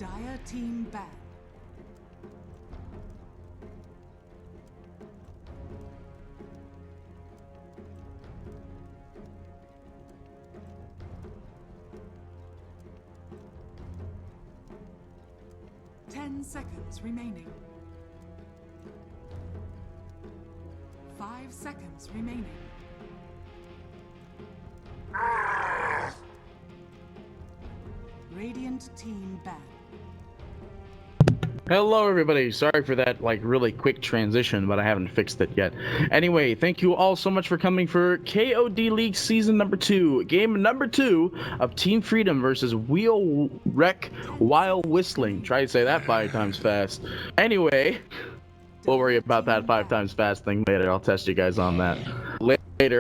Dire team ban. Seconds remaining. 5 seconds remaining. Radiant team ban. Hello everybody, sorry for that really quick transition, but I haven't fixed it yet. Anyway, thank you all so much for coming for KOD League Season number 2, game number 2 of Team Freedom versus Whreck while whistling. Try to say that 5 times fast. Anyway, we'll worry about that 5 times fast thing later. I'll test you guys on that later.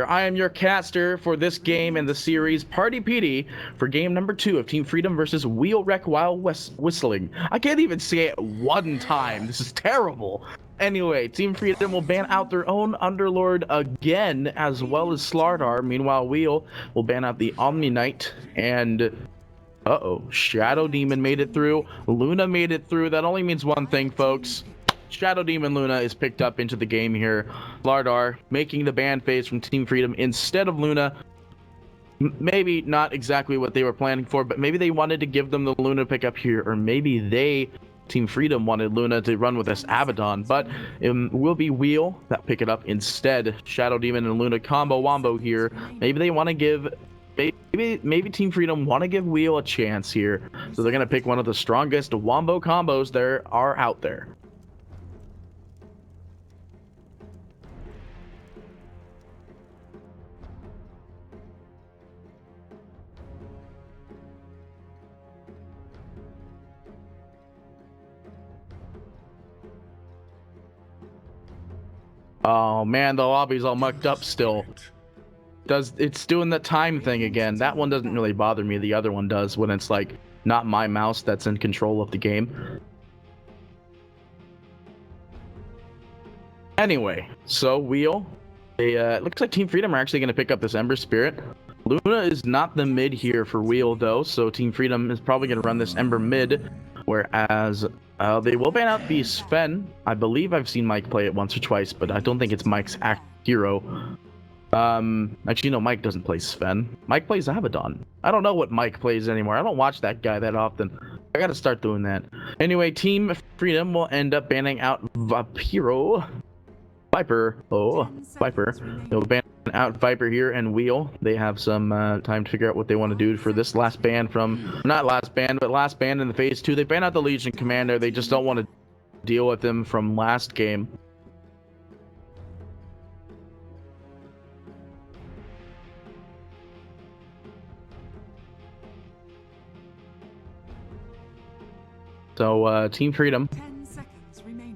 I am your caster for this game and the series, Party PD, for game number 2 of Team Freedom versus Whreck while whistling. I can't even say it one time. This is terrible. Anyway, Team Freedom will ban out their own Underlord again, as well as Slardar. Meanwhile, Wheel will ban out the Omni Knight and... Shadow Demon made it through. Luna made it through. That only means one thing, folks. Shadow Demon Luna is picked up into the game here. Slardar making the ban phase from Team Freedom instead of Luna. Maybe not exactly what they were planning for, but maybe they wanted to give them the Luna pickup here, or maybe they, Team Freedom, wanted Luna to run with this Abaddon, but it will be Wheel that pick it up instead. Shadow Demon and Luna combo wombo here. Maybe they want to give... Maybe Team Freedom want to give Wheel a chance here, so they're going to pick one of the strongest wombo combos there are out there. Oh man, the lobby's all mucked up still. It's doing the time thing again. That one doesn't really bother me. The other one does, when it's like not my mouse that's in control of the game. Anyway, so Wheel, it looks like Team Freedom are actually going to pick up this Ember Spirit. Luna is not the mid here for Wheel though, so Team Freedom is probably going to run this Ember mid, whereas they will ban out the Sven. I believe I've seen Mike play it once or twice, but I don't think it's Mike's hero. Actually, no, Mike doesn't play Sven. Mike plays Abaddon. I don't know what Mike plays anymore. I don't watch that guy that often. I gotta start doing that. Anyway, Team Freedom will end up banning out Viper. Viper. They'll ban out Viper here and Wheel. They have some time to figure out what they want to do for this last ban from... Not last ban, but last ban in the phase 2. They ban out the Legion Commander. They just don't want to deal with him from last game. So, Team Freedom,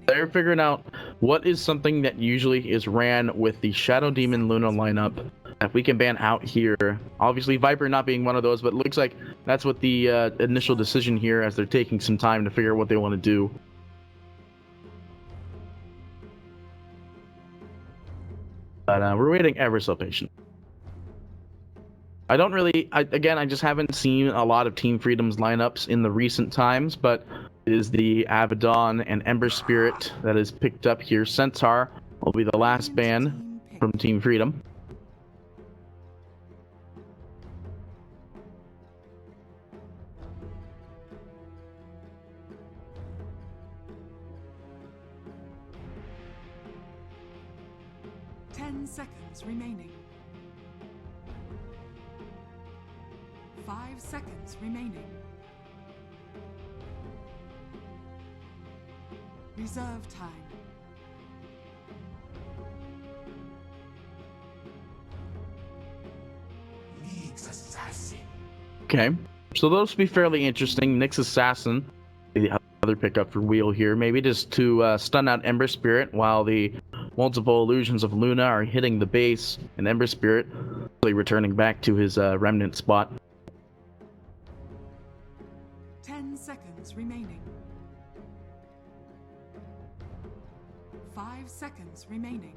they're figuring out what is something that usually is ran with the Shadow Demon Luna lineup that we can ban out here. Obviously, Viper not being one of those, but it looks like that's what the initial decision here, as they're taking some time to figure out what they want to do. But we're waiting ever so patient. I don't really... Again, I just haven't seen a lot of Team Freedom's lineups in the recent times, but it is the Abaddon and Ember Spirit that is picked up here. Centaur will be the last ban from Team Freedom. Seconds remaining. 5 seconds remaining. Reserve time. League's assassin. Okay, so those will be fairly interesting. Nyx Assassin, the other pickup for Wheel here, maybe just to stun out Ember Spirit while the multiple illusions of Luna are hitting the base, and Ember Spirit really returning back to his remnant spot. 10 seconds remaining. 5 seconds remaining.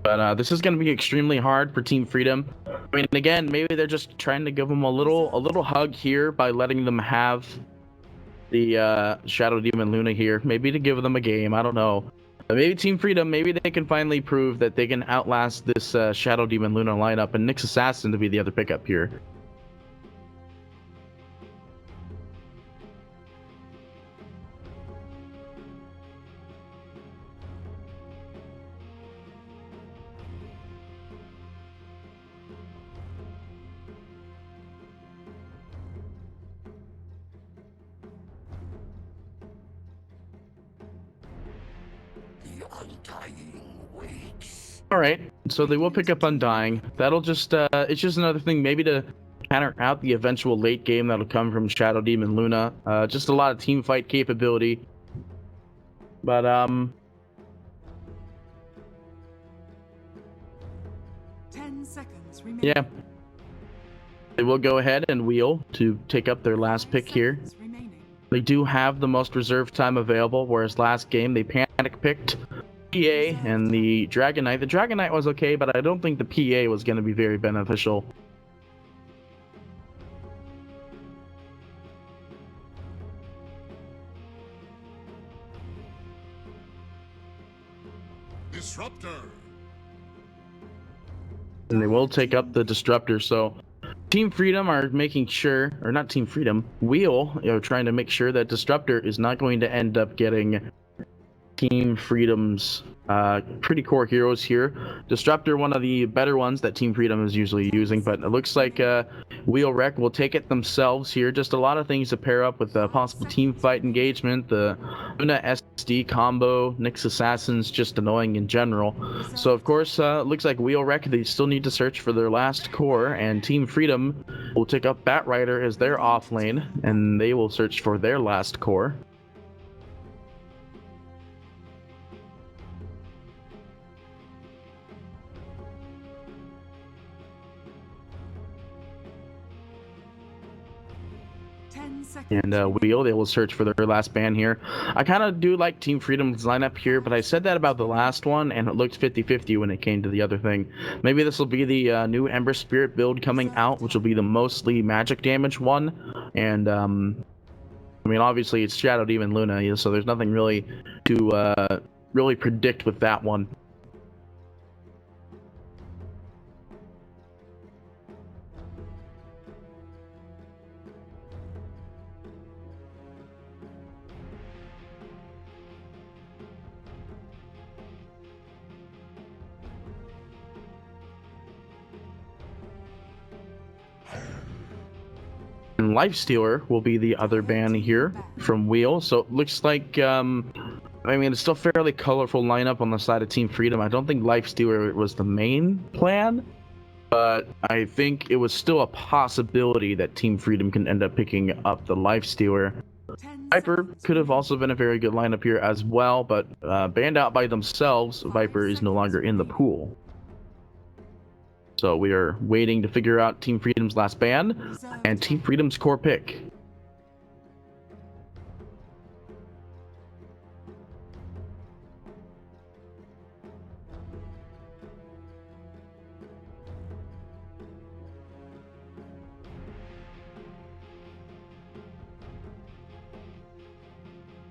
But this is going to be extremely hard for Team Freedom. I mean, again, maybe they're just trying to give them a little hug here by letting them have the Shadow Demon Luna here, maybe to give them a game. I don't know. Maybe Team Freedom, maybe they can finally prove that they can outlast this Shadow Demon Luna lineup, and Nyx Assassin to be the other pickup here. The undying waits. All right, so they will pick up Undying. That'll just, it's just another thing maybe to counter out the eventual late game that'll come from Shadow Demon Luna. Just a lot of team fight capability. But, 10 seconds remaining. yeah. They will go ahead and wheel to take up their last pick here. Seconds remaining. They do have the most reserve time available, whereas last game they panic picked PA and the Dragon Knight. The Dragon Knight was okay, but I don't think the PA was going to be very beneficial. Disruptor. And they will take up the Disruptor, so Team Freedom are making sure, or not Team Freedom, Wheel, trying to make sure that Disruptor is not going to end up getting Team Freedom's pretty core heroes here. Disruptor, one of the better ones that Team Freedom is usually using, but it looks like Whreck will take it themselves here. Just a lot of things to pair up with the possible team fight engagement, the Luna SD combo, Nyx Assassin's just annoying in general. So of course, looks like Whreck, they still need to search for their last core, and Team Freedom will take up Batrider as their off lane, and they will search for their last core. And Wheel, they will search for their last ban here. I kind of do like Team Freedom's lineup here, but I said that about the last one, and it looked 50-50 when it came to the other thing. Maybe this will be the new Ember Spirit build coming out, which will be the mostly magic damage one. And, I mean, obviously it's Shadow Demon Luna, so there's nothing really to really predict with that one. And Lifestealer will be the other ban here from Wheel. So it looks like, I mean, it's still fairly colorful lineup on the side of Team Freedom. I don't think Lifestealer was the main plan, but I think it was still a possibility that Team Freedom can end up picking up the Lifestealer. Viper could have also been a very good lineup here as well, but banned out by themselves, Viper is no longer in the pool. So we are waiting to figure out Team Freedom's last ban and Team Freedom's core pick.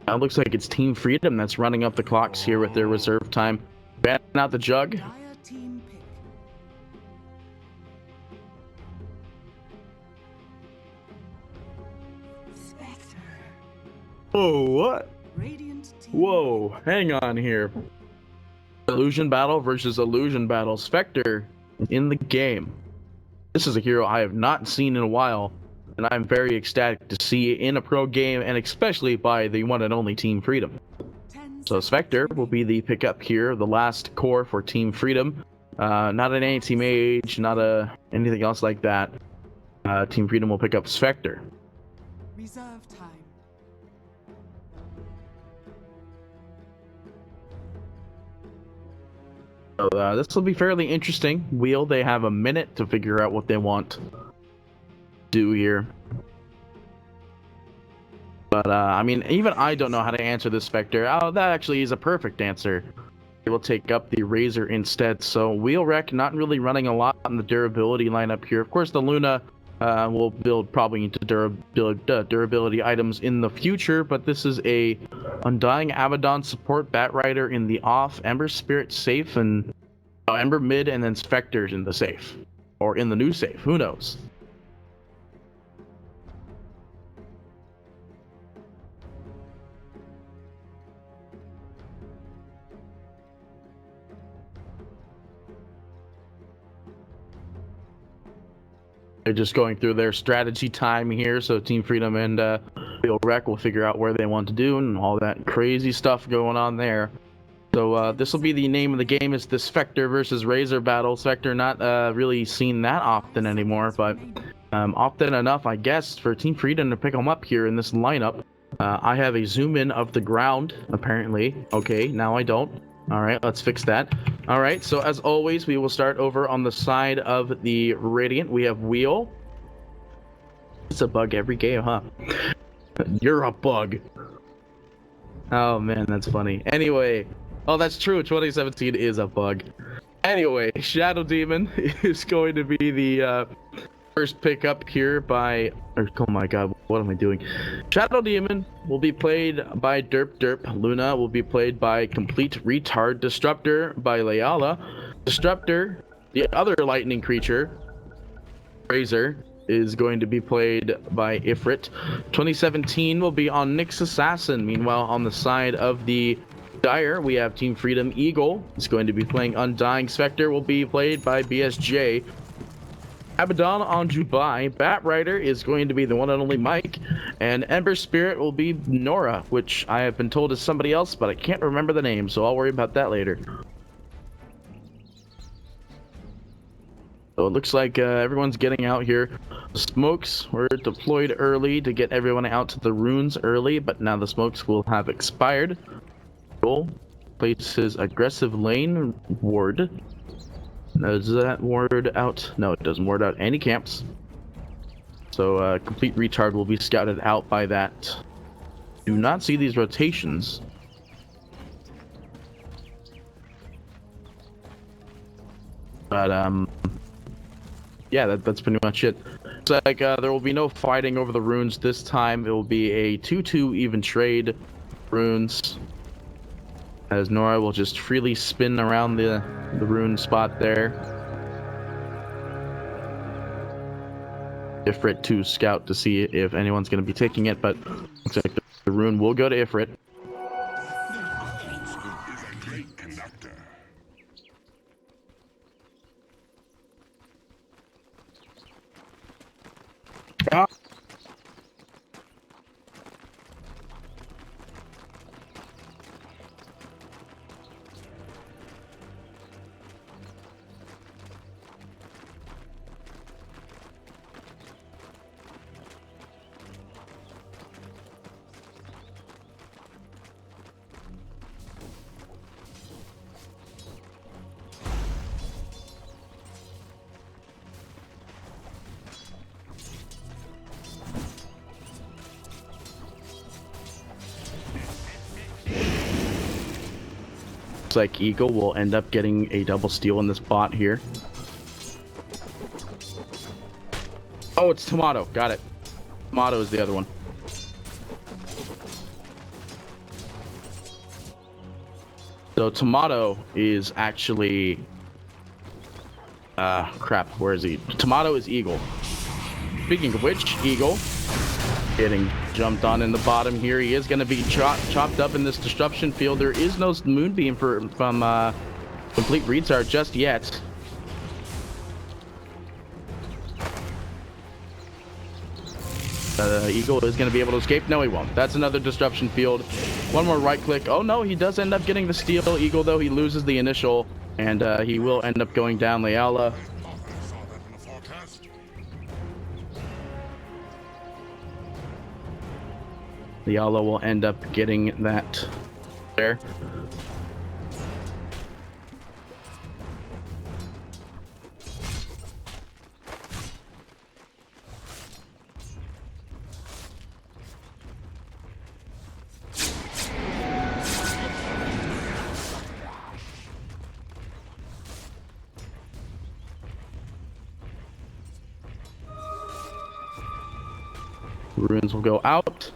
Now it looks like it's Team Freedom that's running up the clocks here with their reserve time. Ban out the Jug. Whoa, what? Whoa, hang on here. Illusion Battle versus Illusion Battle. Spectre in the game. This is a hero I have not seen in a while, and I'm very ecstatic to see in a pro game, and especially by the one and only Team Freedom. So Spectre will be the pickup here, the last core for Team Freedom. Not an anti-mage, not anything else like that. Team Freedom will pick up Spectre. Reserve time. So this will be fairly interesting. Wheel, they have a minute to figure out what they want to do here. But I mean, even I don't know how to answer this Spectre. Oh, that actually is a perfect answer. They will take up the Razor instead. So Whreck not really running a lot on the durability lineup here. Of course, the Luna We'll build probably into durability items in the future, but this is a Undying Abaddon support Bat Rider in the off, Ember Spirit safe, and Ember mid, and then Spectres in the safe. Or in the new safe, who knows? They're just going through their strategy time here, so Team Freedom and Whreck will figure out where they want to do and all that crazy stuff going on there. So this will be the name of the game. It's the Spectre versus Razor battle. Spectre not really seen that often anymore, but often enough, I guess, for Team Freedom to pick them up here in this lineup. I have a zoom in of the ground, apparently. Okay, now I don't. All right, let's fix that. All right, so as always, we will start over on the side of the Radiant. We have Wheel. It's a bug every game, huh? You're a bug. Oh, man, that's funny. Anyway, oh, that's true. 2017 is a bug. Anyway, Shadow Demon is going to be the first pickup here by... oh my god, what am I doing? Shadow Demon will be played by Derp. Luna will be played by Complete Retard. Disruptor by Leala. Disruptor, the other lightning creature, Razor, is going to be played by Ifrit. 2017 will be on Nyx Assassin. Meanwhile, on the side of the Dire, we have Team Freedom. Eagle is going to be playing Undying. Spectre will be played by BSJ. Abaddon on Dubai. Bat Rider is going to be the one and only Mike. And Ember Spirit will be Nora, which I have been told is somebody else, but I can't remember the name, so I'll worry about that later. So it looks like everyone's getting out here. Smokes were deployed early to get everyone out to the runes early, but now the smokes will have expired. Goal places aggressive lane ward. Does that ward out? No, it doesn't ward out any camps. So Complete Retard will be scouted out by that. Do not see these rotations. But yeah, that's pretty much it. It's like there will be no fighting over the runes this time. It will be a 2-2 even trade runes, as Nora will just freely spin around the rune spot there. Ifrit to scout to see if anyone's going to be taking it, but looks like the rune will go to Ifrit. Like Eagle will end up getting a double steal in this bot here. Oh, it's Tomato. Got it. Tomato is the other one. So Tomato is actually crap, where is he? Tomato is Eagle. Speaking of which, Eagle getting jumped on in the bottom here. He is going to be chopped up in this disruption field. There is no moonbeam from Complete Retard just yet. Eagle is going to be able to escape. No, he won't. That's another disruption field. One more right click. Oh no, he does end up getting the steal. Eagle, though, he loses the initial, and he will end up going down. Leala. Leala will end up getting that there. Ruins will go out.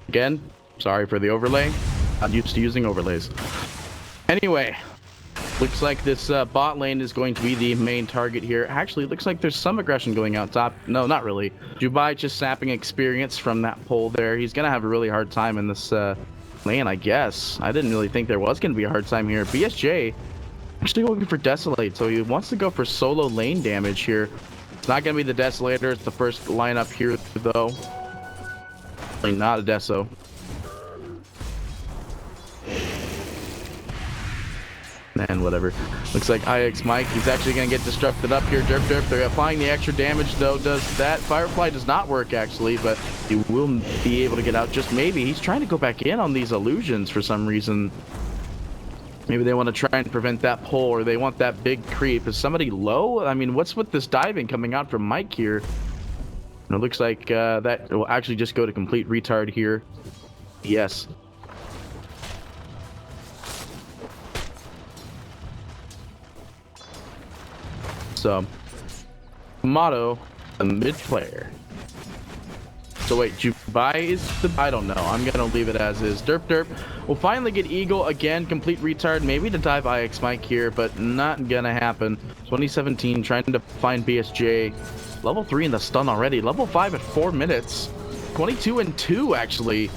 Again, sorry for the overlay. I'm used to using overlays. Anyway, looks like this bot lane is going to be the main target here. Actually, looks like there's some aggression going out top. No, not really. Dubai just sapping experience from that pole there. He's going to have a really hard time in this lane, I guess. I didn't really think there was going to be a hard time here. BSJ actually looking for Desolate, so he wants to go for solo lane damage here. It's not going to be the Desolator. It's the first lineup here, though. Not a Deso. And whatever. Looks like IX Mike, he's actually going to get disrupted up here. Derp derp. They're applying the extra damage though. Does that Firefly does not work actually, but he will be able to get out just maybe. He's trying to go back in on these illusions for some reason. Maybe they want to try and prevent that pull, or they want that big creep. Is somebody low? I mean, what's with this diving coming out from Mike here? It looks like that will actually just go to complete retard here. Yes. So, Motto, the mid player. So wait, Dubai is the... I don't know. I'm going to leave it as is. Derp derp. We'll finally get Eagle again. Complete retard. Maybe to dive IX Mike here, but not going to happen. 2017 trying to find BSJ. Level 3 in the stun already. Level 5 at 4 minutes. 22 and 2 actually.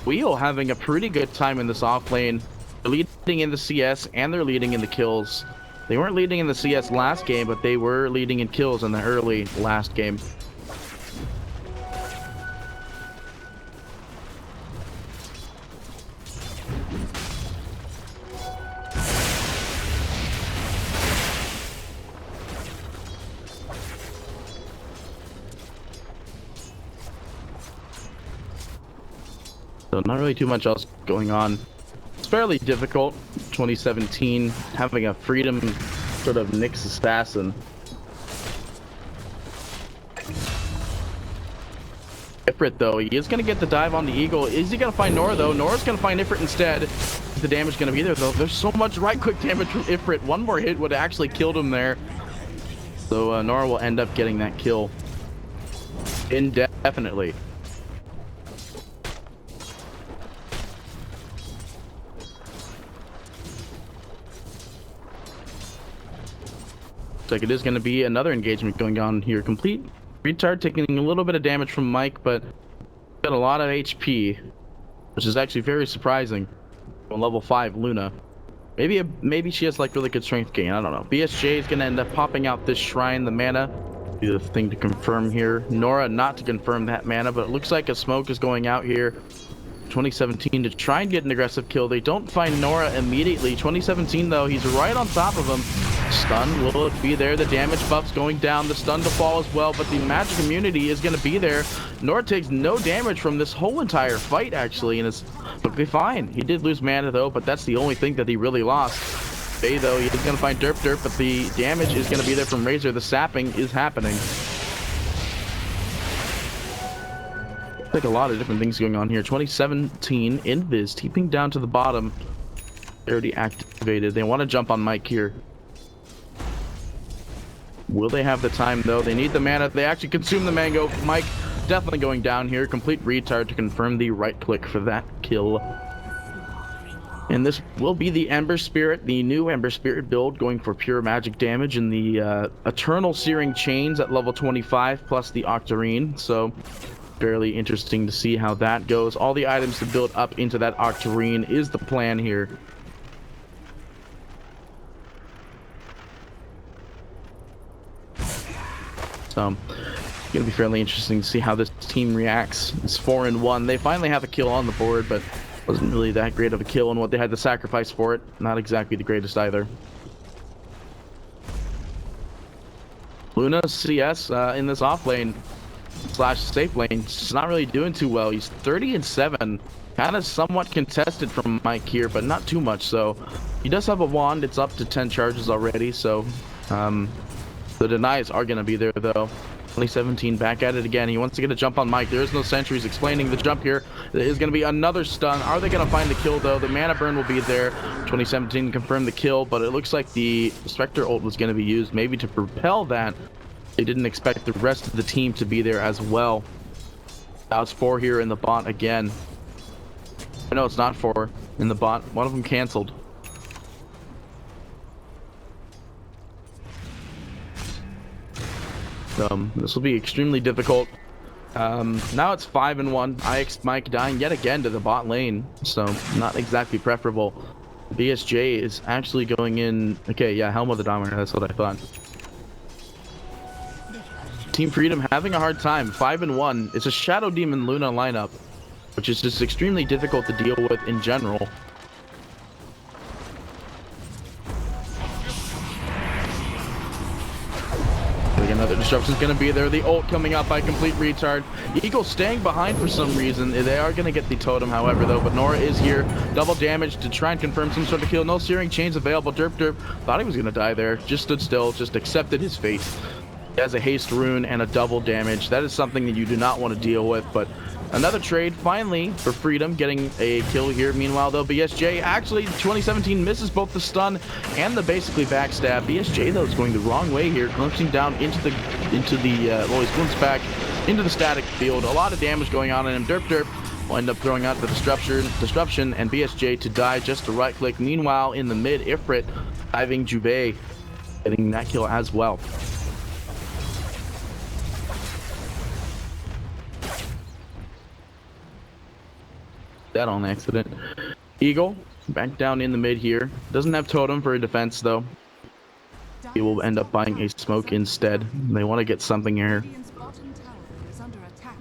Wheel having a pretty good time in this off lane. They're leading in the CS and they're leading in the kills. They weren't leading in the CS last game, but they were leading in kills in the early last game. So not really too much else going on. It's fairly difficult. 2017 having a freedom sort of Nyx assassin. Ifrit though, he is going to get the dive on the Eagle. Is he going to find Nora though? Nora's going to find Ifrit instead. Is the damage going to be there though? There's so much right click damage from Ifrit. One more hit would have actually killed him there. So Nora will end up getting that kill. Indefinitely. Like it is going to be another engagement going on here. Complete retard taking a little bit of damage from Mike, but got a lot of HP, which is actually very surprising on level 5 Luna. Maybe she has like really good strength gain. I don't know. BSJ is going to end up popping out this shrine. The mana be the thing to confirm here. Nora not to confirm that mana, but it looks like a smoke is going out here. 2017 to try and get an aggressive kill. They don't find Nora immediately. 2017 though, he's right on top of him. Stun will be there. The damage buff's going down. The stun to fall as well, but the magic immunity is going to be there. Nora takes no damage from this whole entire fight actually, and it's perfectly fine. He did lose mana though, but that's the only thing that he really lost. Faye though, he's going to find Derp Derp, but the damage is going to be there from Razor. The sapping is happening. Like a lot of different things going on here. 2017 Invis teeping down to the bottom. They already activated. They want to jump on Mike here. Will they have the time though? They need the mana. They actually consume the mango. Mike definitely going down here. Complete retard to confirm the right click for that kill. And this will be the Ember Spirit, the new Ember Spirit build, going for pure magic damage in the Eternal Searing Chains at level 25 plus the Octarine. So fairly interesting to see how that goes. All the items to build up into that Octarine is the plan here. So it's gonna be fairly interesting to see how this team reacts. It's 4-1. They finally have a kill on the board, but wasn't really that great of a kill, and what they had to sacrifice for it, not exactly the greatest either. Luna CS in this off lane / safe lane, just not really doing too well. He's 30 and 7. Kind of somewhat contested from Mike here, but not too much. So he does have a wand. It's up to 10 charges already. So the denies are going to be there, though. 2017 back at it again. He wants to get a jump on Mike. There is no sentries explaining the jump here. There is going to be another stun. Are they going to find the kill, though? The mana burn will be there. 2017 confirmed the kill, but it looks like the Spectre ult was going to be used maybe to propel that. They didn't expect the rest of the team to be there as well. Now it's 4 here in the bot again. No, it's not 4 in the bot. One of them canceled. This will be extremely difficult. Now it's 5-1. IX Mike dying yet again to the bot lane, so not exactly preferable. BSJ is actually going in. Okay, yeah, Helm of the Dominator. That's what I thought. Team Freedom having a hard time. 5-1. It's a Shadow Demon Luna lineup, which is just extremely difficult to deal with in general. Another disruption is going to be there. The ult coming out by Complete Retard. Eagle staying behind for some reason. They are going to get the totem, however, though. But Nora is here. Double damage to try and confirm some sort of kill. No searing chains available. Derp thought he was going to die there. Just stood still. Just accepted his fate. He has a haste rune and a double damage. That is something that you do not want to deal with. But another trade finally for Freedom getting a kill here. Meanwhile, though, BSJ actually 2017 misses both the stun and the basically backstab. BSJ though is going the wrong way here, glimpsing down into the well, he's glimpsed back into the static field. A lot of damage going on in him. Derp will end up throwing out the disruption and BSJ to die just to right click. Meanwhile, in the mid, Ifrit diving Juve, getting that kill as well. That on accident. Eagle back down in the mid here. Doesn't have totem for a defense though. He will end up buying a smoke instead. They want to get something here. Radiant's bottom tower is under attack.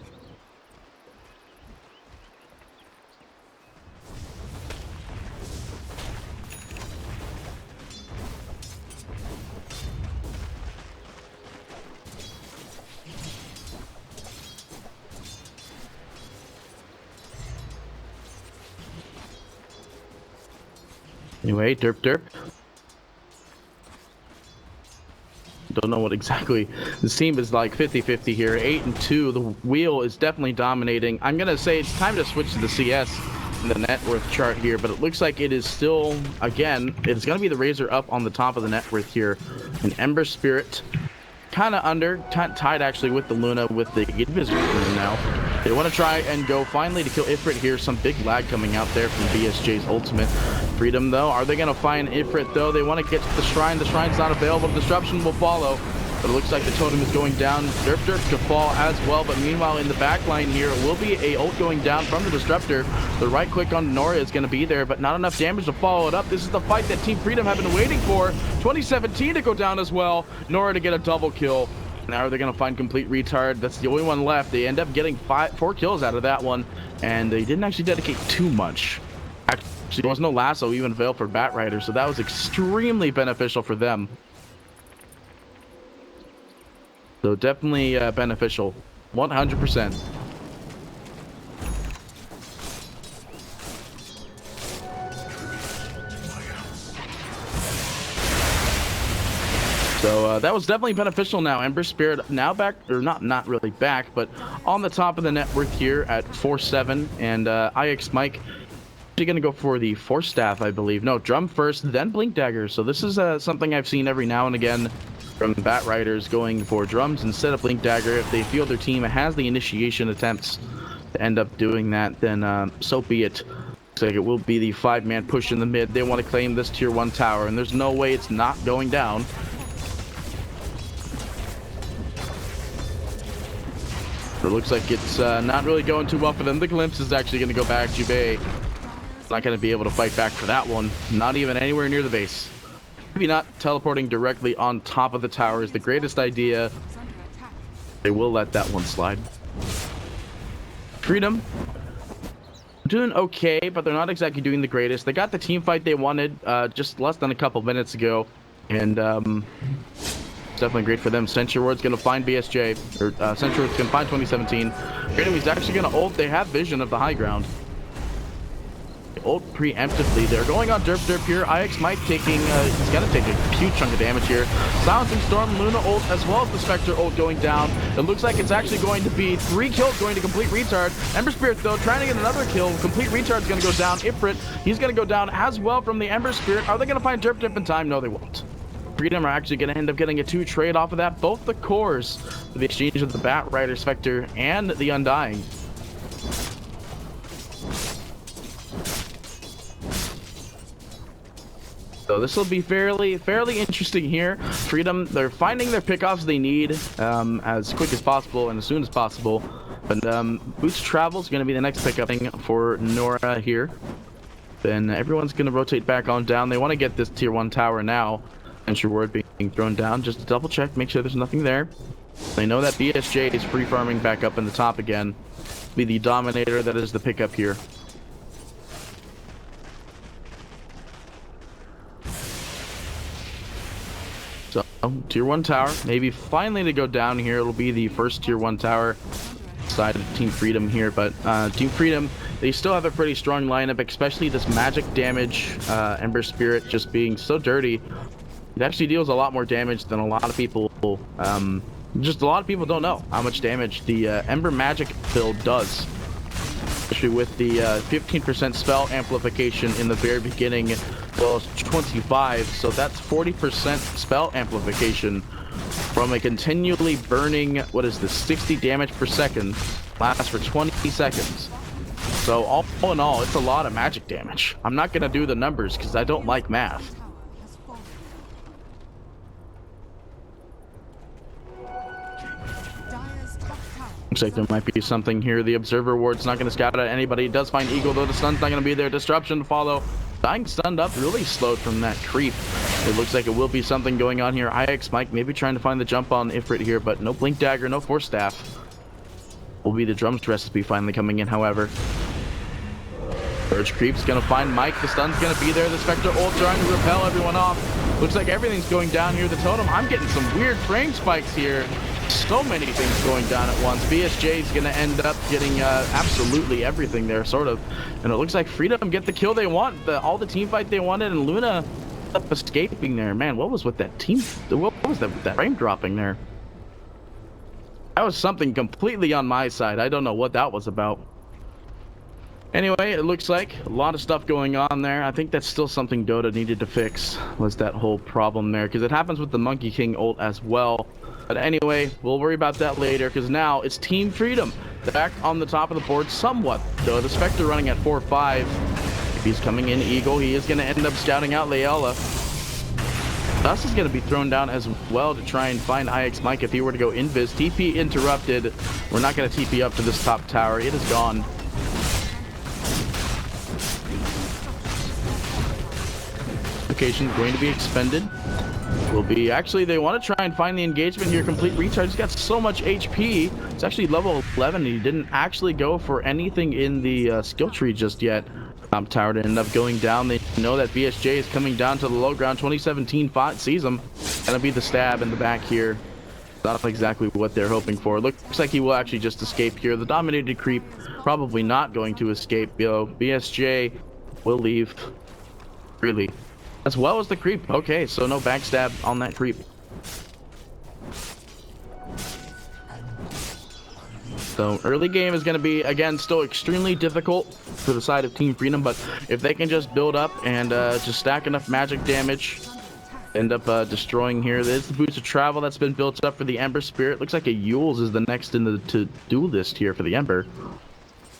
Anyway, derp. Don't know what exactly. This team is like 50-50 here. 8-2. The wheel is definitely dominating. I'm gonna say it's time to switch to the CS in the net worth chart here, but it looks like it is still, again, it's gonna be the Razor up on the top of the net worth here. An Ember Spirit kind of under, tied actually with the Luna with the Invisible Luna now. They want to try and go finally to kill Ifrit here. Some big lag coming out there from BSJ's ultimate. Freedom though, are they going to find Ifrit though? They want to get to the shrine. The shrine's not available. Disruption will follow, but it looks like the totem is going down. Derp to fall as well, but meanwhile in the back line here, it will be a ult going down from the Disruptor. The right click on Nora is going to be there, but not enough damage to follow it up. This is the fight that Team Freedom have been waiting for. 2017 to go down as well. Nora to get a double kill. Now are they going to find Complete Retard? That's the only one left. They end up getting 4 kills out of that one, and they didn't actually dedicate too much. Actually, there was no lasso even available for Bat Rider, so that was extremely beneficial for them. So definitely beneficial, 100%. So that was definitely beneficial. Now Ember Spirit now back, or not really back, but on the top of the net worth here at 4-7, and IX Mike actually gonna go for the Force Staff, I believe. No, Drum first, then Blink Dagger. So this is something I've seen every now and again from Bat Riders, going for drums instead of Blink Dagger. If they feel their team has the initiation attempts to end up doing that, then so be it. Looks like it will be the 5-man push in the mid. They want to claim this tier 1 tower, and there's no way it's not going down. It looks like it's not really going too well for them. The glimpse is actually going to go back. Juve not going to be able to fight back for that one. Not even anywhere near the base. Maybe not teleporting directly on top of the tower is the greatest idea. They will let that one slide. Freedom doing okay, but they're not exactly doing the greatest. They got the team fight they wanted just less than a couple minutes ago, and it's definitely great for them. Sentry Ward's going to find BSJ, or Sentry Ward's going to find 2017. Freedom is actually going to ult. They have vision of the high ground. ult preemptively. They're going on derp here. IX might taking, he's gonna take a huge chunk of damage here. Silencing Storm, Luna ult, as well as the Spectre ult going down. It looks like it's actually going to be 3 kills going to Complete Retard. Ember Spirit though, trying to get another kill. Complete Retard's gonna go down. Ifrit, he's gonna go down as well from the Ember Spirit. Are they gonna find derp in time? No, they won't. Freedom are actually going to end up getting a 2 trade off of that. Both the cores for the exchange of the Bat Rider Spectre and the Undying. So this will be fairly interesting here. Freedom, they're finding their pickoffs they need as quick as possible and as soon as possible. But Boots Travel is going to be the next pickup thing for Nora here. Then everyone's going to rotate back on down. They want to get this tier 1 tower now. Ensure word being thrown down just to double check, make sure there's nothing there. They know that BSJ is free farming back up in the top again. Be the dominator that is the pickup here. So tier 1 tower, maybe finally to go down here. It'll be the first tier 1 tower side of Team Freedom here, but Team Freedom, they still have a pretty strong lineup, especially this magic damage Ember Spirit just being so dirty. It actually deals a lot more damage than a lot of people, just a lot of people don't know how much damage the Ember Magic build does. Especially with the 15% spell amplification in the very beginning, well, 25, so that's 40% spell amplification from a continually burning, what is this, 60 damage per second, lasts for 20 seconds. So all in all, it's a lot of magic damage. I'm not going to do the numbers because I don't like math. Looks like there might be something here. The Observer Ward's not going to scout at anybody. He does find Eagle, though the stun's not going to be there. Disruption to follow. Dying stunned up, really slowed from that creep. It looks like it will be something going on here. IX Mike maybe trying to find the jump on Ifrit here, but no Blink Dagger, no Force Staff. Will be the Drums recipe finally coming in, however. Urge Creep's going to find Mike. The stun's going to be there. The Spectre ult trying to repel everyone off. Looks like everything's going down here. The Totem, I'm getting some weird frame spikes here. So many things going down at once. BSJ is going to end up getting absolutely everything there, sort of. And it looks like Freedom get the kill they want, all the team fight they wanted, and Luna up escaping there. Man, what was with that team? What was that frame dropping there? That was something completely on my side. I don't know what that was about. Anyway, it looks like a lot of stuff going on there. I think that's still something Dota needed to fix, was that whole problem there, because it happens with the Monkey King ult as well. But anyway, we'll worry about that later, because now it's Team Freedom back on the top of the board somewhat, though. The Spectre running at 4-5. If he's coming in Eagle, he is going to end up scouting out Layala. Dust is going to be thrown down as well to try and find IX Mike if he were to go invis. TP interrupted. We're not going to TP up to this top tower. It is gone. Application going to be expended. Will be actually, they want to try and find the engagement here. Complete Retard. He's got so much HP. It's actually level 11. He didn't actually go for anything in the skill tree just yet. Tower to end up going down. They know that BSJ is coming down to the low ground. 2017 sees him. Gonna be the stab in the back here. Not exactly what they're hoping for. Looks like he will actually just escape here. The dominated creep probably not going to escape. BSJ will leave freely. As well as the creep. Okay, so no backstab on that creep. So early game is going to be, again, still extremely difficult for the side of Team Freedom, but if they can just build up and just stack enough magic damage, end up destroying here. There's the Boots of Travel that's been built up for the Ember Spirit. Looks like a Yule's is the next in the to-do list here for the Ember.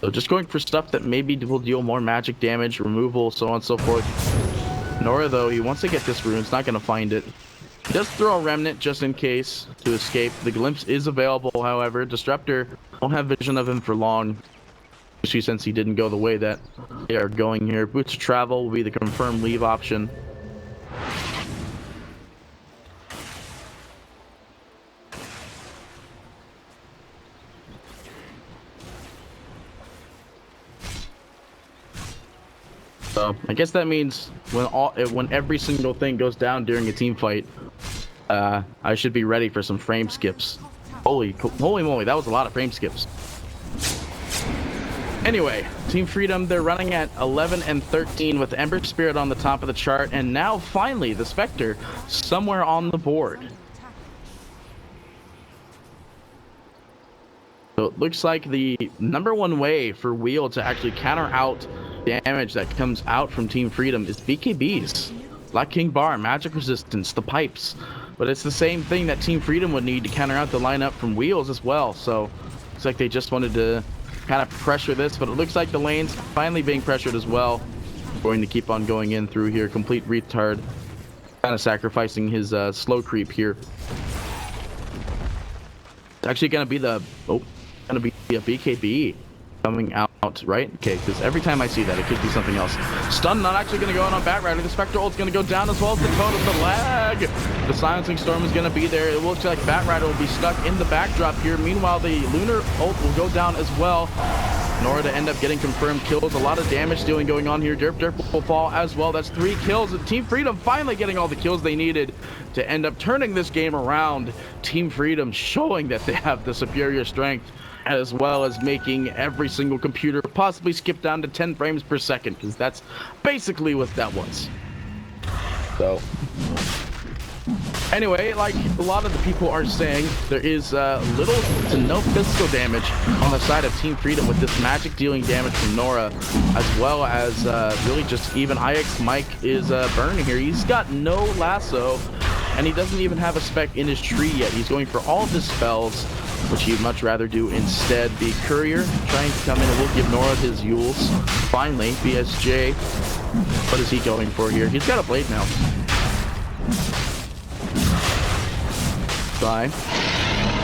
So just going for stuff that maybe will deal more magic damage, removal, so on and so forth. Nora, though, he wants to get this rune. It's not going to find it. He does throw a Remnant just in case to escape. The Glimpse is available, however. Disruptor won't have vision of him for long, especially since he didn't go the way that they are going here. Boots of Travel will be the confirmed leave option. So I guess that means when every single thing goes down during a team fight, I should be ready for some frame skips. Holy moly, that was a lot of frame skips. Anyway, Team Freedom, they're running at 11 and 13 with Ember Spirit on the top of the chart, and now finally the Spectre somewhere on the board. So it looks like the #1 way for Wheel to actually counter out damage that comes out from Team Freedom is BKBs. Black King Bar, Magic Resistance, the pipes. But it's the same thing that Team Freedom would need to counter out the lineup from Wheels as well. So looks like they just wanted to kind of pressure this, but it looks like the lane's finally being pressured as well. Going to keep on going in through here. Complete retard. Kind of sacrificing his slow creep here. It's actually going to be the... Oh, going to be a BKB coming out, right? Okay, because every time I see that, it could be something else. Stun not actually going to go on Batrider. The Spectre ult's going to go down as well as the code of the lag. The Silencing Storm is going to be there. It looks like Batrider will be stuck in the backdrop here. Meanwhile, the Lunar ult will go down as well. Nora to end up getting confirmed kills. A lot of damage dealing going on here. Derp will fall as well. That's 3 kills. And Team Freedom finally getting all the kills they needed to end up turning this game around. Team Freedom showing that they have the superior strength, as well as making every single computer possibly skip down to 10 frames per second, because that's basically what that was. So anyway, like a lot of the people are saying, there is little to no physical damage on the side of Team Freedom with this magic dealing damage from Nora, as well as really just even IX Mike is burning here. He's got no lasso, and he doesn't even have a spec in his tree yet. He's going for all of his spells, which he'd much rather do instead. The Courier trying to come in and will give Nora his Yules. Finally, BSJ, what is he going for here? He's got a blade now. Bye.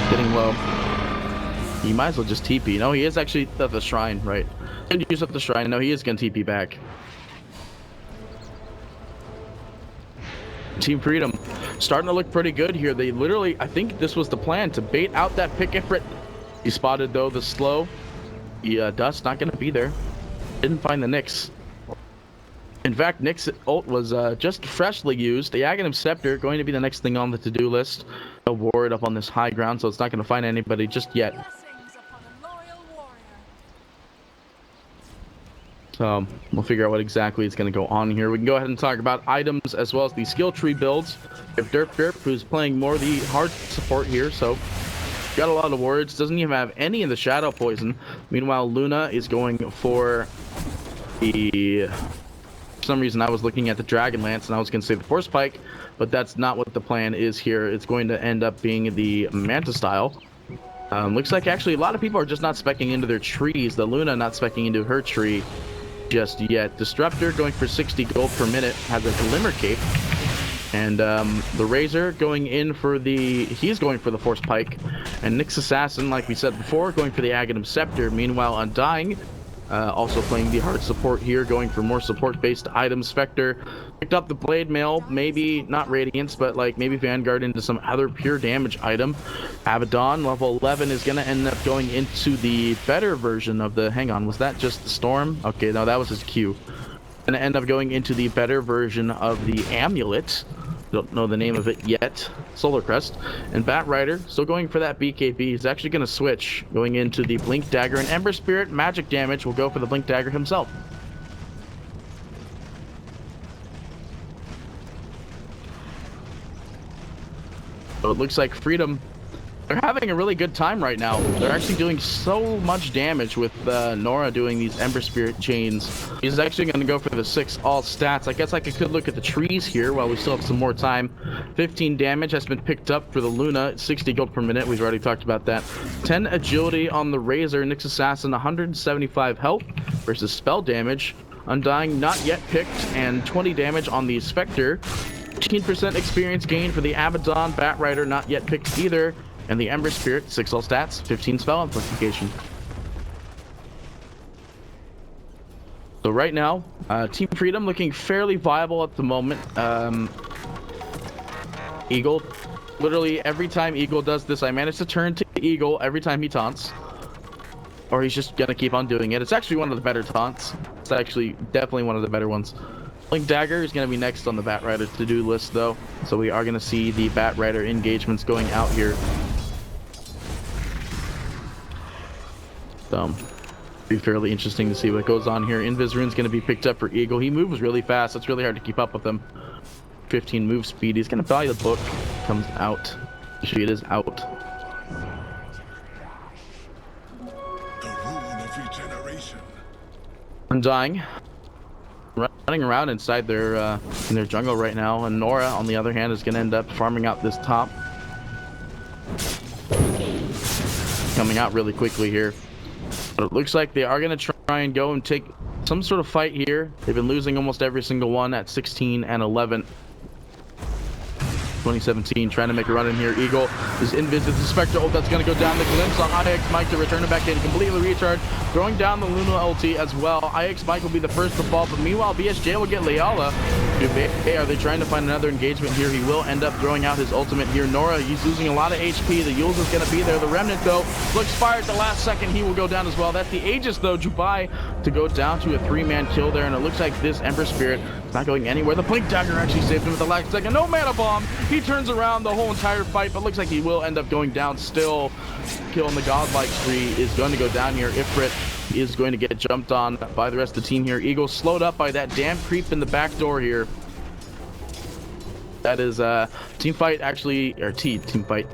Getting low. He might as well just TP. No, he is actually at the shrine, right? Didn't use up the shrine. No, he is going to TP back. Team Freedom starting to look pretty good here. They literally, I think this was the plan, to bait out that pick Ifrit. He spotted though the slow. The Dust not going to be there. Didn't find the Nyx. In fact, Nyx ult was just freshly used. The Aghanim Scepter going to be the next thing on the to-do list. A ward up on this high ground, so it's not going to find anybody just yet. So we'll figure out what exactly is going to go on here. We can go ahead and talk about items as well as the skill tree builds. If Derp, who's playing more the hard support here, so got a lot of wards, doesn't even have any of the shadow poison. Meanwhile, Luna is going for the... For some reason I was looking at the Dragon Lance and I was going to say the Force Pike, but that's not what the plan is here. It's going to end up being the Manta style. Looks like actually a lot of people are just not speccing into their trees. The Luna not speccing into her tree just yet. Disruptor going for 60 gold per minute, has a Glimmer Cape. And the Razor going in for the... He's going for the Force Pike. And Nyx Assassin, like we said before, going for the Aghanim Scepter. Meanwhile, Undying also playing the hard support here, going for more support-based items. Spectre picked up the Blade Mail, maybe not Radiance, but like maybe Vanguard into some other pure damage item. Abaddon, level 11, is going to end up going into the better version of the... Hang on, was that just the Storm? Okay, no, that was his Q. Going to end up going into the better version of the Amulet. Don't know the name of it yet. Solar Crest. And Batrider still going for that BKB. He's actually going to switch, going into the Blink Dagger. And Ember Spirit magic damage will go for the Blink Dagger himself. So it looks like Freedom, they're having a really good time right now. They're actually doing so much damage with Nora doing these Ember Spirit chains. He's actually going to go for the 6 all stats. I guess I could look at the trees here while we still have some more time. 15 damage has been picked up for the Luna, 60 gold per minute. We've already talked about that. 10 agility on the Razor. Nyx Assassin, 175 health versus spell damage. Undying not yet picked, and 20 damage on the Spectre. 15% experience gain for the Abaddon. Batrider not yet picked either. And the Ember Spirit, 6 all stats, 15 spell amplification. So right now, Team Freedom looking fairly viable at the moment. Eagle, literally every time Eagle does this, I manage to turn to Eagle every time he taunts. Or he's just gonna keep on doing it. It's actually one of the better taunts. It's actually definitely one of the better ones. Blink Dagger is going to be next on the Batrider to-do list, though. So we are going to see the Batrider engagements going out here. Be fairly interesting to see what goes on here. Invis rune's going to be picked up for Eagle. He moves really fast. It's really hard to keep up with him. 15 move speed. He's going to buy the book. Comes out. Actually, it is out. The rune of regeneration. Undying. Running around inside their in their jungle right now, and Nora, on the other hand, is going to end up farming out this top. Coming out really quickly here. But it looks like they are going to try and go and take some sort of fight here. They've been losing almost every single one at 16 and 11. 2017 trying to make a run in here. Eagle is invis. It's the Spectre ult that's going to go down. The glimpse on IX Mike to return it back in. Completely recharged. Throwing down the Luna ulti as well. IX Mike will be the first to fall, but meanwhile BSJ will get Leala. Are they trying to find another engagement here? He will end up throwing out his ultimate here. Nora, he's losing a lot of HP. The Yules is going to be there. The Remnant, though, looks fired at the last second. He will go down as well. That's the Aegis, though. Jubai to go down to a 3-man kill there, and it looks like this Ember Spirit is not going anywhere. The Blink Dagger actually saved him at the last second. No mana bomb. He turns around the whole entire fight, but looks like he will end up going down still. Killing the Godlike tree is going to go down here. Ifrit is going to get jumped on by the rest of the team here. Eagle slowed up by that damn creep in the back door here. That is team fight actually, or team fight.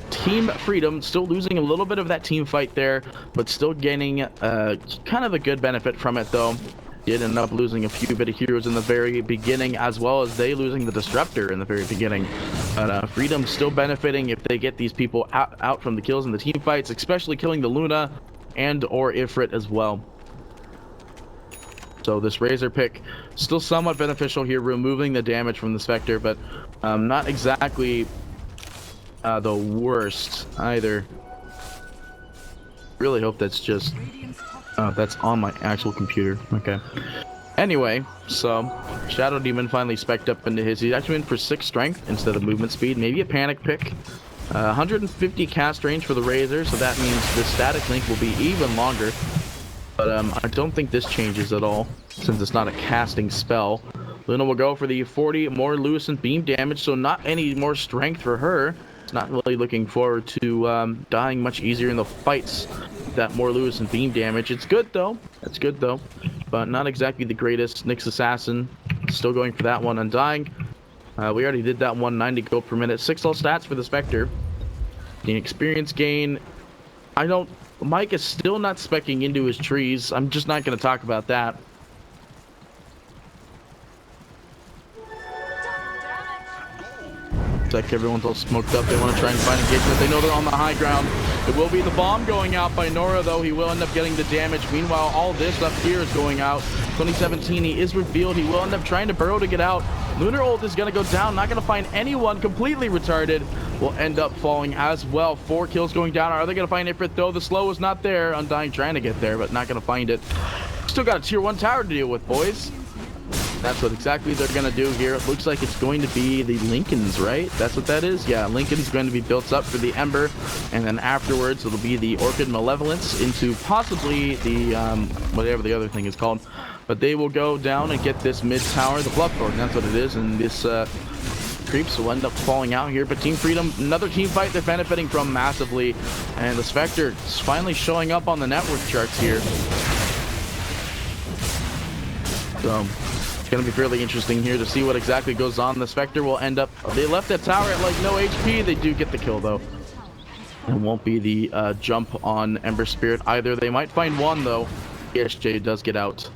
Team Freedom still losing a little bit of that team fight there, but still gaining kind of a good benefit from it though. Did end up losing a few bit of heroes in the very beginning, as well as they losing the Disruptor in the very beginning. But Freedom still benefiting if they get these people out from the kills in the team fights, especially killing the Luna and or Ifrit as well. So this Razor pick still somewhat beneficial here, removing the damage from the Spectre, but not exactly the worst either. Really hope that's just that's on my actual computer. Okay. Anyway, so Shadow Demon finally spec'd up into his. He's actually in for 6 strength instead of movement speed. Maybe a panic pick. 150 cast range for the Razor, so that means the static link will be even longer. But I don't think this changes at all, since it's not a casting spell. Luna will go for the 40 more Lucent beam damage, so not any more strength for her. It's not really looking forward to dying much easier in the fights. That more Lucent beam damage. It's good though. It's good though, but not exactly the greatest. Nyx Assassin still going for that one. Undying. We already did that one. 90 gold per minute. 6 all stats for the Spectre. The experience gain. Mike is still not speccing into his trees. I'm just not going to talk about that. It's like everyone's all smoked up. They want to try and find engagement. They know they're on the high ground. It will be the bomb going out by Nora, though. He will end up getting the damage. Meanwhile, all this up here is going out. 2017, he is revealed. He will end up trying to burrow to get out. Lunar ult is going to go down. Not going to find anyone. Completely retarded. Will end up falling as well. 4 kills going down. Are they going to find Ifrit, though? The slow is not there. Undying trying to get there, but not going to find it. Still got a tier 1 tower to deal with, boys. That's what exactly they're going to do here. It looks like it's going to be the Lincolns, right? That's what that is? Yeah, Lincoln's going to be built up for the Ember, and then afterwards it'll be the Orchid Malevolence into possibly the, whatever the other thing is called. But they will go down and get this mid tower, the Bloodthorn. That's what it is, and this creeps will end up falling out here. But Team Freedom, another team fight they're benefiting from massively, and the Spectre is finally showing up on the network charts here. So going to be fairly interesting here to see what exactly goes on. The Spectre will end up, they left that tower at like no HP. They do get the kill though. It won't be the jump on Ember Spirit either. They might find one though. ESJ does get out.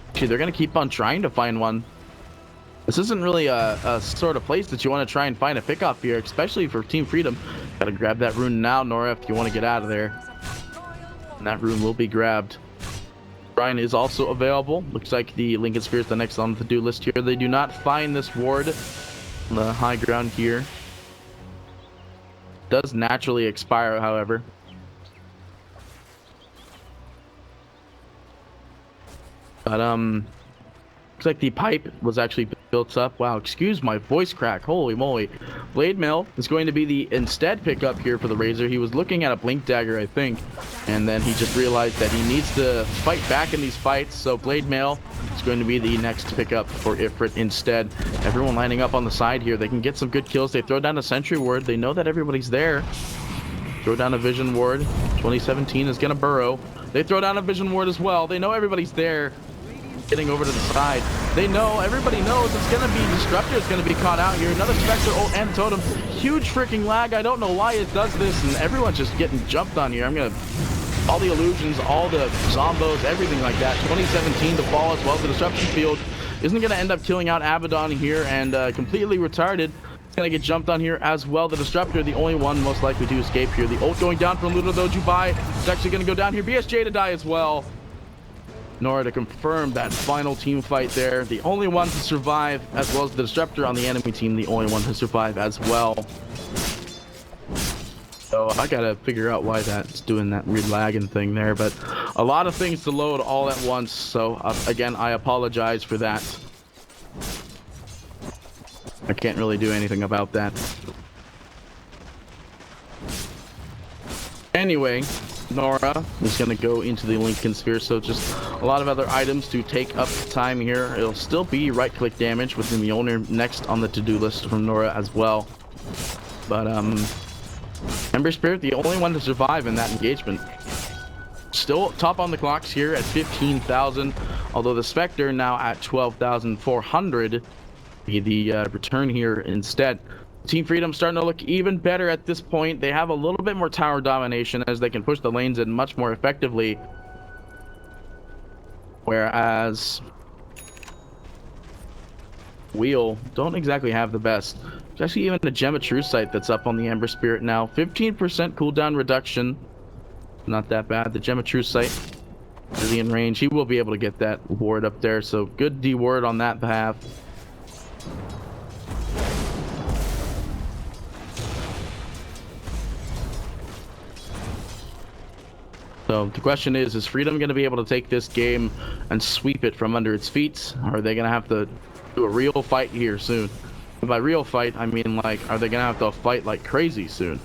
Actually, they're going to keep on trying to find one. This isn't really a sort of place that you want to try and find a pickoff here, especially for Team Freedom. Got to grab that rune now, Nora, if you want to get out of there. And that rune will be grabbed. Brian is also available. Looks like the Lincoln Spear is the next on the to-do list here. They do not find this ward on the high ground here. Does naturally expire, however. But looks like the pipe was actually built up. Wow, excuse my voice crack. Holy moly. Blade Mail is going to be the instead pickup here for the Razor. He was looking at a Blink Dagger, I think, and then he just realized that he needs to fight back in these fights. So Blade Mail is going to be the next pickup for Ifrit instead. Everyone lining up on the side here. They can get some good kills. They throw down a Sentry Ward. They know that everybody's there. Throw down a vision ward. 2017 is gonna burrow. They throw down a vision ward as well. They know everybody's there. Getting over to the side. They know, everybody knows it's gonna be Disruptor is gonna be caught out here. Another Spectre ult and Totem. Huge freaking lag. I don't know why it does this, and everyone's just getting jumped on here. I'm gonna all the illusions, all the zombos, everything like that. 2017 to fall as well. The disruption field isn't gonna end up killing out Abaddon here, and completely retarded. Gonna get jumped on here as well. The Disruptor, the only one most likely to escape here. The ult going down from Ludo though, Jubai is actually gonna go down here. BSJ to die as well. Nora to confirm that final team fight there. The only one to survive, as well as the Disruptor on the enemy team, the only one to survive as well. So I gotta figure out why that's doing that weird lagging thing there, but a lot of things to load all at once. So again, I apologize for that. I can't really do anything about that. Anyway, Nora is going to go into the Lincoln Sphere, so just a lot of other items to take up time here. It'll still be right-click damage within the owner next on the to-do list from Nora as well. But Ember Spirit, the only one to survive in that engagement. Still top on the clocks here at 15,000, although the Spectre now at 12,400. The return here instead. Team Freedom starting to look even better at this point. They have a little bit more tower domination as they can push the lanes in much more effectively. Whereas Wheel don't exactly have the best. There's actually even a Gem of Truth site that's up on the Ember Spirit now. 15% cooldown reduction. Not that bad. The Gem of Truth site is in range. He will be able to get that ward up there. So good D ward on that behalf. So the question is Freedom going to be able to take this game and sweep it from under its feet? Or are they going to have to do a real fight here soon? And by real fight, I mean, like, are they going to have to fight like crazy soon?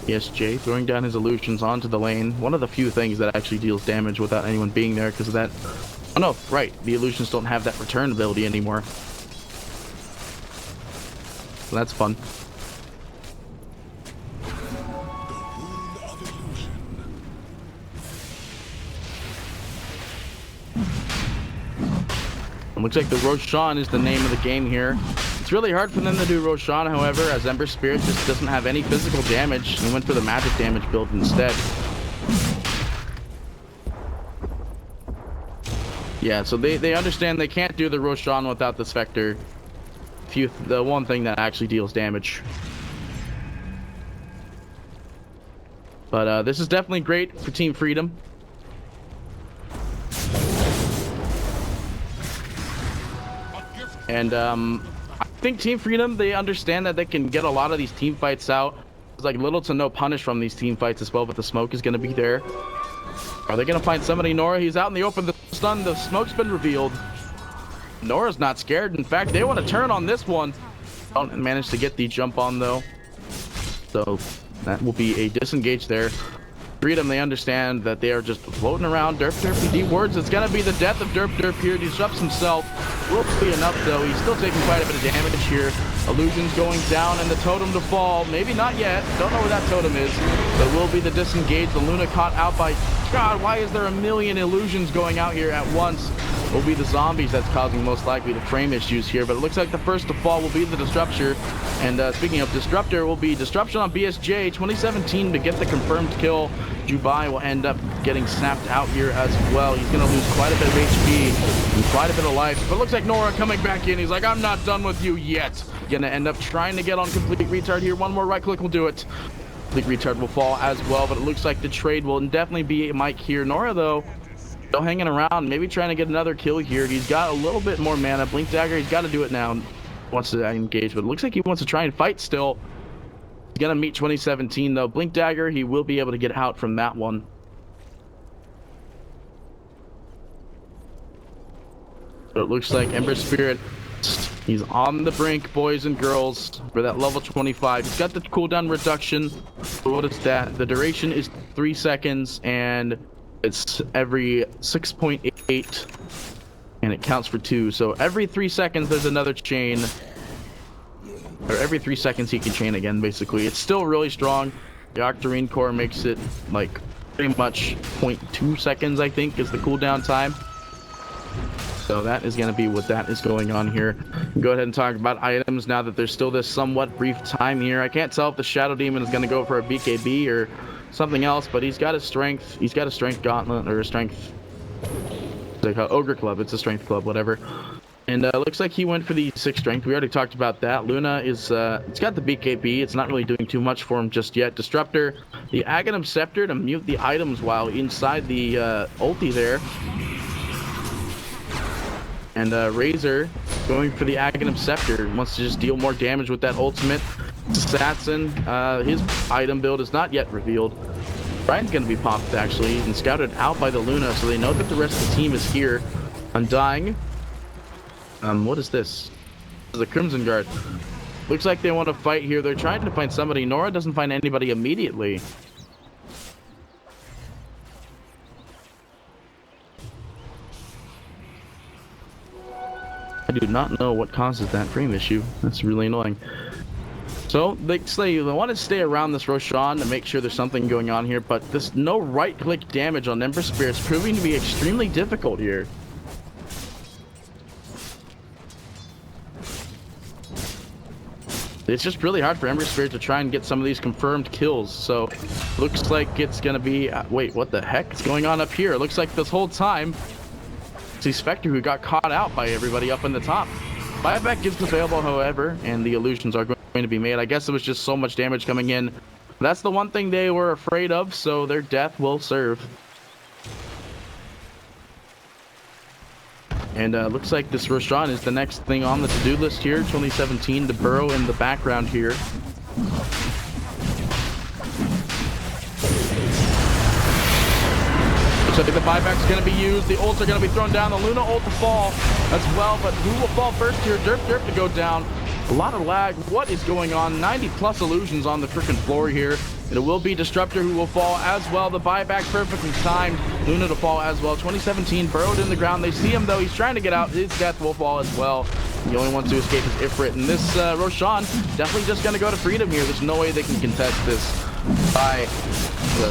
ESJ throwing down his illusions onto the lane. One of the few things that actually deals damage without anyone being there because of that. Oh no, right. The illusions don't have that return ability anymore. So that's fun. Looks like the Roshan is the name of the game here. It's really hard for them to do Roshan, however, as Ember Spirit just doesn't have any physical damage. He went for the magic damage build instead. Yeah, so they understand they can't do the Roshan without the Spectre. The one thing that actually deals damage. But this is definitely great for Team Freedom. And I think Team Freedom, they understand that they can get a lot of these team fights out. There's like little to no punish from these team fights as well, but the smoke is going to be there. Are they going to find somebody? Nora, he's out in the open. The stun, the smoke's been revealed. Nora's not scared. In fact, they want to turn on this one. Don't manage to get the jump on though. So that will be a disengage there. Freedom, they understand that they are just floating around. Derp Derp D words. It's gonna be the death of Derp Derp here. He disrupts himself. Will be enough though. He's still taking quite a bit of damage here. Illusions going down and the totem to fall. Maybe not yet. Don't know where that totem is. But will be the disengage. The Luna caught out by God. Why is there a million illusions going out here at once? Will be the zombies that's causing most likely the frame issues here. But it looks like the first to fall will be the Disruptor. And speaking of Disruptor, will be Disruption on BSJ 2017 to get the confirmed kill. Jubai will end up getting snapped out here as well. He's going to lose quite a bit of HP and quite a bit of life. But it looks like Nora coming back in. He's like, I'm not done with you yet. Going to end up trying to get on Complete Retard here. One more right click will do it. Complete Retard will fall as well. But it looks like the trade will definitely be Mike here. Nora, though, still hanging around. Maybe trying to get another kill here. He's got a little bit more mana. Blink Dagger, he's got to do it now. Wants to engage, but it looks like he wants to try and fight still. He's gonna meet 2017 though. Blink Dagger, he will be able to get out from that one. So it looks like Ember Spirit, he's on the brink, boys and girls, for that level 25. He's got the cooldown reduction. What is that? The duration is 3 seconds and it's every 6.8. And it counts for 2. So every 3 seconds there's another chain. Or every 3 seconds he can chain again, basically. It's still really strong. The Octarine core makes it like pretty much 0.2 seconds, I think, is the cooldown time. So that is going to be what that is going on here. Go ahead and talk about items now that there's still this somewhat brief time here. I can't tell if the Shadow Demon is going to go for a BKB or something else, but he's got a strength. He's got a strength gauntlet or a strength. Like Ogre Club. It's a strength club, whatever. And looks like he went for the 6 strength. We already talked about that. Luna is it's got the BKB. It's not really doing too much for him just yet. Disruptor, the Aghanim Scepter to mute the items while inside the ulti there. And Razor going for the Aghanim Scepter. Wants to just deal more damage with that ultimate. Assassin, his item build is not yet revealed. Ryan's going to be popped actually and scouted out by the Luna, so they know that the rest of the team is here. Undying. What is this? This is a Crimson Guard. Looks like they want to fight here. They're trying to find somebody. Nora doesn't find anybody immediately. I do not know what causes that frame issue. That's really annoying. So they want to stay around this Roshan to make sure there's something going on here, but this no right-click damage on Ember Spear is proving to be extremely difficult here. It's just really hard for Ember Spear to try and get some of these confirmed kills. So looks like it's gonna be wait, what the heck is going on up here? It looks like this whole time it's the Spectre who got caught out by everybody up in the top. Buyback is available, however, and the illusions are going to be made. I guess it was just so much damage coming in. That's the one thing they were afraid of, so their death will serve. And looks like this Roshan is the next thing on the to-do list here. 2017 to burrow in the background here. Looks like the buyback's going to be used. The ults are going to be thrown down. The Luna ult to fall as well, but who will fall first here? Derp to go down. A lot of lag. What is going on? 90 plus illusions on the freaking floor here. And it will be Disruptor who will fall as well. The buyback perfectly timed. Luna to fall as well. 2017 burrowed in the ground. They see him though. He's trying to get out. His death will fall as well. The only one to escape is Ifrit. And this Roshan definitely just going to go to freedom here. There's no way they can contest this by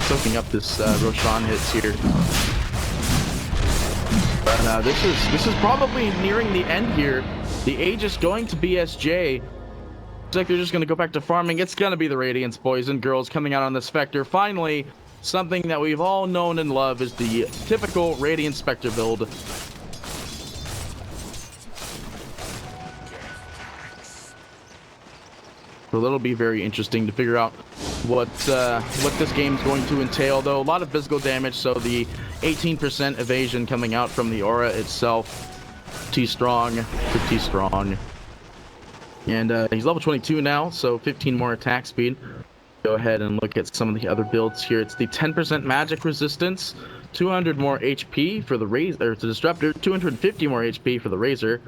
soaking up this Roshan hits here. But this is probably nearing the end here. The Aegis going to BSJ. Looks like they're just going to go back to farming. It's going to be the Radiance boys and girls coming out on the Spectre. Finally, something that we've all known and loved is the typical Radiant Spectre build. So that'll be very interesting to figure out what this game's going to entail. Though a lot of physical damage, so the 18% evasion coming out from the aura itself. Pretty strong. And he's level 22 now, so 15 more attack speed. Go ahead and look at some of the other builds here. It's the 10% magic resistance, 200 more HP for the Razor, or the Disruptor, 250 more HP for the Razor.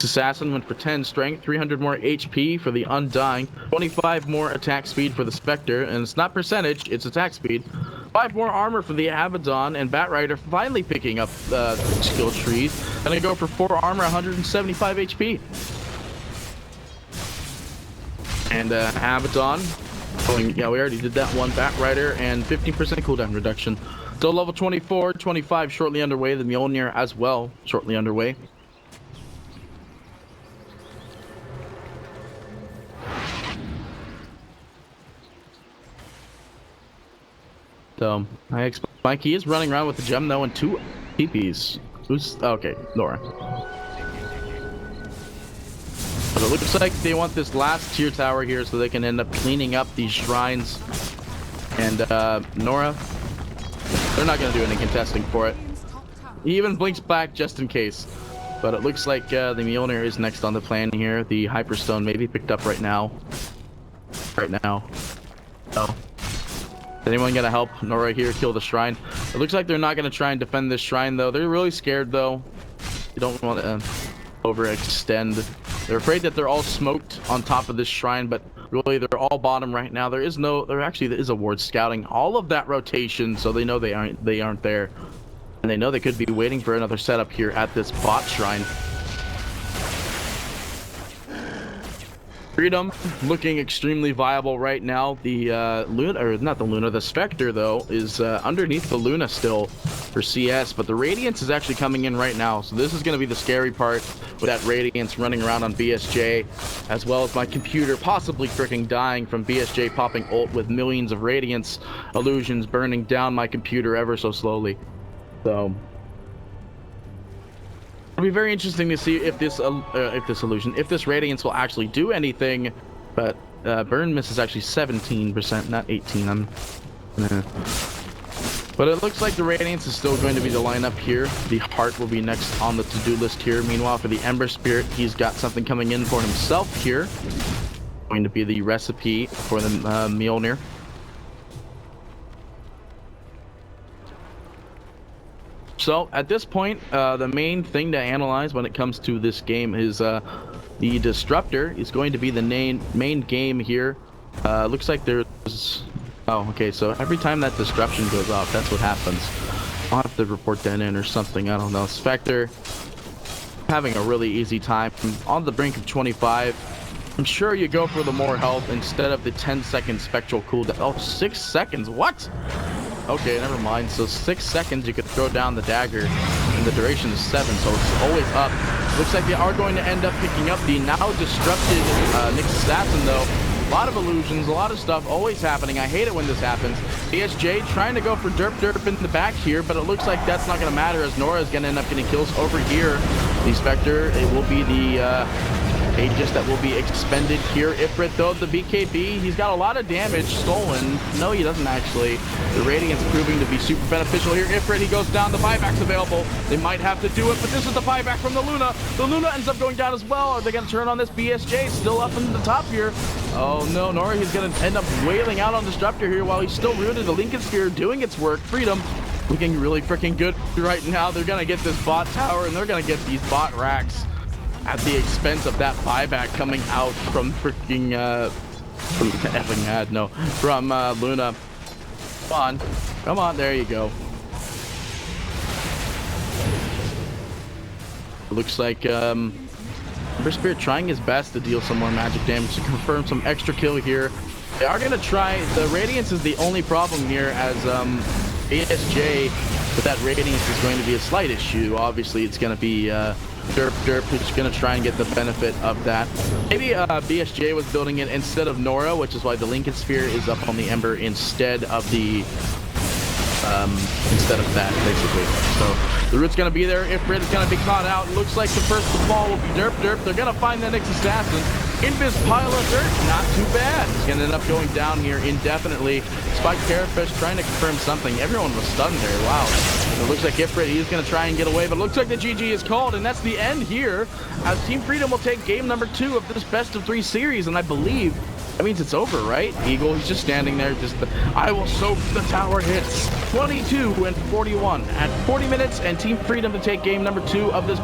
Assassin went for 10 strength, 300 more HP for the Undying, 25 more attack speed for the Spectre, and it's not percentage, it's attack speed. 5 more armor for the Abaddon, and Batrider finally picking up skill trees. Gonna go for 4 armor, 175 HP. And Abaddon, yeah, we already did that one. Batrider and 15% cooldown reduction. So level 24, 25 shortly underway. The Mjolnir as well, shortly underway. So I expect Mikey is running around with the gem though and 2 TPs. Who's okay? Nora. But it looks like they want this last tier tower here so they can end up cleaning up these shrines. And Nora, they're not going to do any contesting for it. He even blinks back just in case. But it looks like the Mjolnir is next on the plan here. The Hyperstone may be picked up right now. Oh. Is anyone gonna help Nora here kill the shrine? It looks like they're not gonna try and defend this shrine though. They're really scared though. You don't want to overextend. They're afraid that they're all smoked on top of this shrine, but really they're all bottom right now. There is a ward scouting all of that rotation, so they know they aren't there, and they know they could be waiting for another setup here at this bot shrine. Freedom looking extremely viable right now. The Luna, or not the Luna, the Spectre though is underneath the Luna still for CS, but the Radiance is actually coming in right now. So this is going to be the scary part with that Radiance running around on BSJ, as well as my computer possibly freaking dying from BSJ popping ult with millions of Radiance illusions burning down my computer ever so slowly. So it'll be very interesting to see if this Radiance will actually do anything, but burn miss is actually 17%, not 18. But it looks like the Radiance is still going to be the lineup here. The Heart will be next on the to-do list here. Meanwhile, for the Ember Spirit, he's got something coming in for himself here. Going to be the recipe for the Mjolnir. So at this point, the main thing to analyze when it comes to this game is the Disruptor is going to be the main game here. Looks like there's... Oh, okay, so every time that disruption goes off, that's what happens. I'll have to report that in or something, I don't know. Spectre having a really easy time on the brink of 25. I'm sure you go for the more health instead of the 10-second spectral cooldown. Oh, 6 seconds, what? Okay, never mind. So 6 seconds you could throw down the dagger, and the duration is 7, so it's always up. Looks like they are going to end up picking up the now disrupted Nyx Assassin though. A lot of illusions, a lot of stuff always happening. I hate it when this happens. BSJ trying to go for derp in the back here, but it looks like that's not going to matter as Nora is going to end up getting kills over here. The Spectre, it will be the Aegis that will be expended here. Ifrit though, the BKB, he's got a lot of damage stolen. No, he doesn't actually. The Radiance proving to be super beneficial here. Ifrit, he goes down. The buyback's available. They might have to do it, but this is the buyback from the Luna. The Luna ends up going down as well. Are they going to turn on this? BSJ still up in the top here. Oh no, Nora, he's going to end up wailing out on Disruptor here while he's still rooted. The Lincoln Sphere doing its work. Freedom looking really freaking good right now. They're going to get this bot tower and they're going to get these bot racks at the expense of that buyback coming out from freaking from Luna. Come on, there you go. Looks like Ember Spirit trying his best to deal some more magic damage to confirm some extra kill here. They are gonna try. The Radiance is the only problem here, as ASJ with that Radiance is going to be a slight issue. Obviously, it's gonna be derp who's gonna try and get the benefit of that. Maybe BSJ was building it instead of Nora, which is why the Lincoln Sphere is up on the Ember instead of the that basically. So the root's gonna be there. Ifrit is gonna be caught out. Looks like the first to fall will be derp. They're gonna find the next assassin in this pile of dirt. Not too bad. He's gonna end up going down here indefinitely. Spike Carafish trying to confirm something. Everyone was stunned there. Wow. It looks like Ifrit, he's going to try and get away, but it looks like the GG is called, and that's the end here, as Team Freedom will take game number 2 of this best of 3 series, and I believe that means it's over, right? Eagle, he's just standing there, I will soak the tower hits. 22 and 41 at 40 minutes, and Team Freedom to take game number 2 of this